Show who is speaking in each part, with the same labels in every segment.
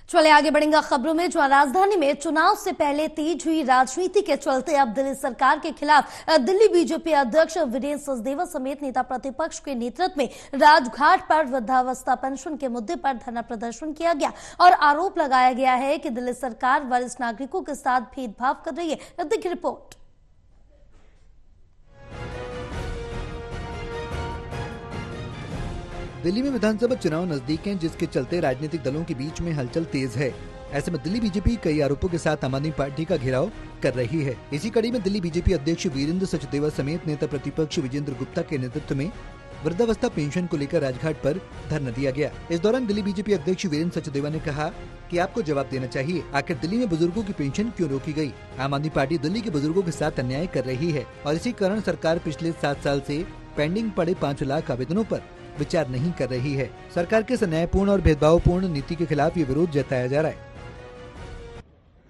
Speaker 1: चले आगे बढ़ेंगे खबरों में। जहां राजधानी में चुनाव से पहले तेज हुई राजनीति के चलते अब दिल्ली सरकार के खिलाफ दिल्ली बीजेपी अध्यक्ष वीरेंद्र सचदेवा समेत नेता प्रतिपक्ष के नेतृत्व में राजघाट पर वृद्धावस्था पेंशन के मुद्दे पर धरना प्रदर्शन किया गया और आरोप लगाया गया है कि दिल्ली सरकार वरिष्ठ नागरिकों के साथ भेदभाव कर रही है। देखिए रिपोर्ट।
Speaker 2: दिल्ली में विधानसभा चुनाव नजदीक हैं, जिसके चलते राजनीतिक दलों के बीच में हलचल तेज है। ऐसे में दिल्ली बीजेपी कई आरोपों के साथ आम आदमी पार्टी का घेराव कर रही है। इसी कड़ी में दिल्ली बीजेपी अध्यक्ष वीरेंद्र सचदेवा समेत नेता प्रतिपक्ष विजेंद्र गुप्ता के नेतृत्व में वृद्धावस्था पेंशन को लेकर राजघाट पर धरना दिया गया। इस दौरान दिल्ली बीजेपी अध्यक्ष वीरेंद्र सचदेवा ने कहा कि आपको जवाब देना चाहिए, आखिर दिल्ली में बुजुर्गों की पेंशन क्यों रोकी गई? आम आदमी पार्टी दिल्ली के बुजुर्गों के साथ अन्याय कर रही है और इसी कारण सरकार पिछले 7 साल से पेंडिंग पड़े 5 लाख आवेदनों पर विचार नहीं कर रही है। सरकार के अन्यायपूर्ण और भेदभावपूर्ण नीति के खिलाफ ये विरोध जताया जा रहा है।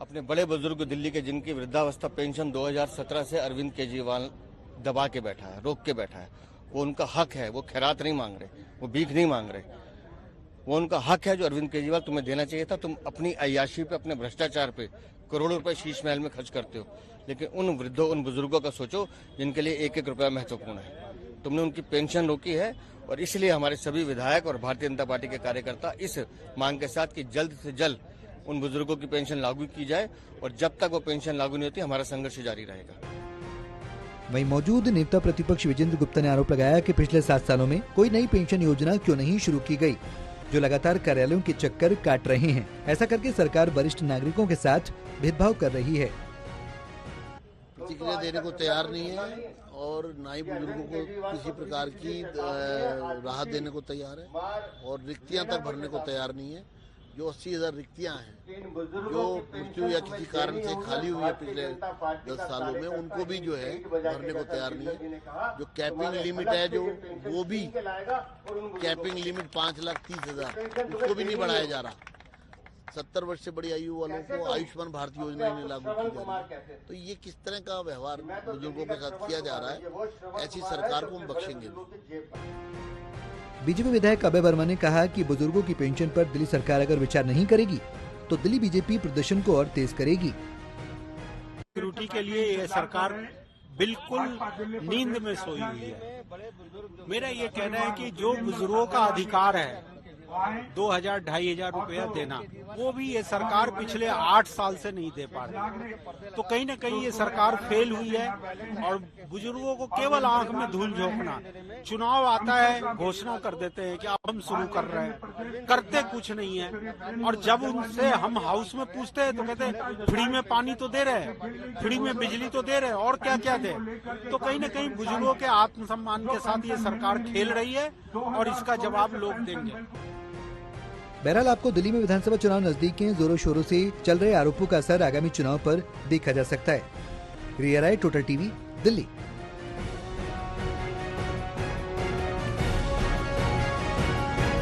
Speaker 3: अपने बड़े बुजुर्ग दिल्ली के जिनकी वृद्धावस्था पेंशन 2017 से अरविंद केजरीवाल दबा के बैठा है, रोक के बैठा है, वो उनका हक है। वो खैरात नहीं मांग रहे, वो भीख नहीं मांग रहे, वो उनका हक है जो अरविंद केजरीवाल तुम्हें देना चाहिए था। तुम अपनी अय्याशी पे, अपने भ्रष्टाचार पे करोड़ों रुपए शीश महल में खर्च करते हो, लेकिन उन बुजुर्गों का सोचो जिनके लिए एक एक रुपया महत्वपूर्ण है। तुमने उनकी पेंशन रोकी है और इसलिए हमारे सभी विधायक और भारतीय जनता पार्टी के कार्यकर्ता इस मांग के साथ कि जल्द से जल्द उन बुजुर्गों की पेंशन लागू की जाए और जब तक वो पेंशन लागू नहीं होती हमारा संघर्ष जारी रहेगा।
Speaker 2: वहीं मौजूद नेता प्रतिपक्ष विजेंद्र गुप्ता ने आरोप लगाया कि पिछले 7 सालों में कोई नई पेंशन योजना क्यों नहीं शुरू की गई, जो लगातार कार्यालयों के चक्कर काट रहे हैं। ऐसा करके सरकार वरिष्ठ नागरिकों के साथ भेदभाव कर रही है।
Speaker 4: प्रतिक्रिया देने को तैयार नहीं है और ना ही बुजुर्गों को किसी प्रकार की राहत देने को तैयार है और रिक्तियां तक भरने को तैयार नहीं है। जो 80,000 रिक्तियां हैं जो मृत्यु या किसी कारण से खाली हुई है पिछले 10 सालों में, उनको भी जो है भरने को तैयार नहीं है। जो कैपिंग लिमिट है जो वो भी कैपिंग लिमिट 5,30,000 उसको भी नहीं बढ़ाया जा रहा। 70 वर्ष से बड़ी आयु वालों को आयुष्मान भारत योजना में लागू की जा रही है। तो ये किस तरह का व्यवहार बुजुर्गों के साथ किया जा रहा है, ऐसी सरकार को हम बख्शेंगे नहीं।
Speaker 2: बीजेपी विधायक अभय वर्मा ने कहा कि बुजुर्गों की पेंशन पर दिल्ली सरकार अगर विचार नहीं करेगी तो दिल्ली बीजेपी प्रदर्शन को और तेज करेगी।
Speaker 5: सिक्योरिटी के लिए ये सरकार बिल्कुल नींद में सोई हुई है। मेरा ये कहना है कि जो बुजुर्गों का अधिकार है 2,000 2,500 रुपया देना, वो भी ये सरकार पिछले 8 साल से नहीं दे पा रही। तो कहीं ना कहीं ये सरकार फेल हुई है और बुजुर्गों को केवल आंख में धूल झोंकना। चुनाव आता है, घोषणा कर देते हैं कि अब हम शुरू कर रहे हैं, करते कुछ नहीं है। और जब उनसे हम हाउस में पूछते हैं तो कहते हैं फ्री में पानी तो दे रहे हैं, फ्री में बिजली तो दे रहे हैं, और क्या क्या दे। तो कहीं ना कहीं बुजुर्गों के आत्मसम्मान के साथ ये सरकार खेल रही है और इसका जवाब लोग देंगे।
Speaker 2: बहरहाल आपको दिल्ली में विधानसभा चुनाव नजदीक हैं, जोरों शोरों से चल रहे आरोपों का असर आगामी चुनाव पर देखा जा सकता है। रिया राय, टोटल टीवी, दिल्ली।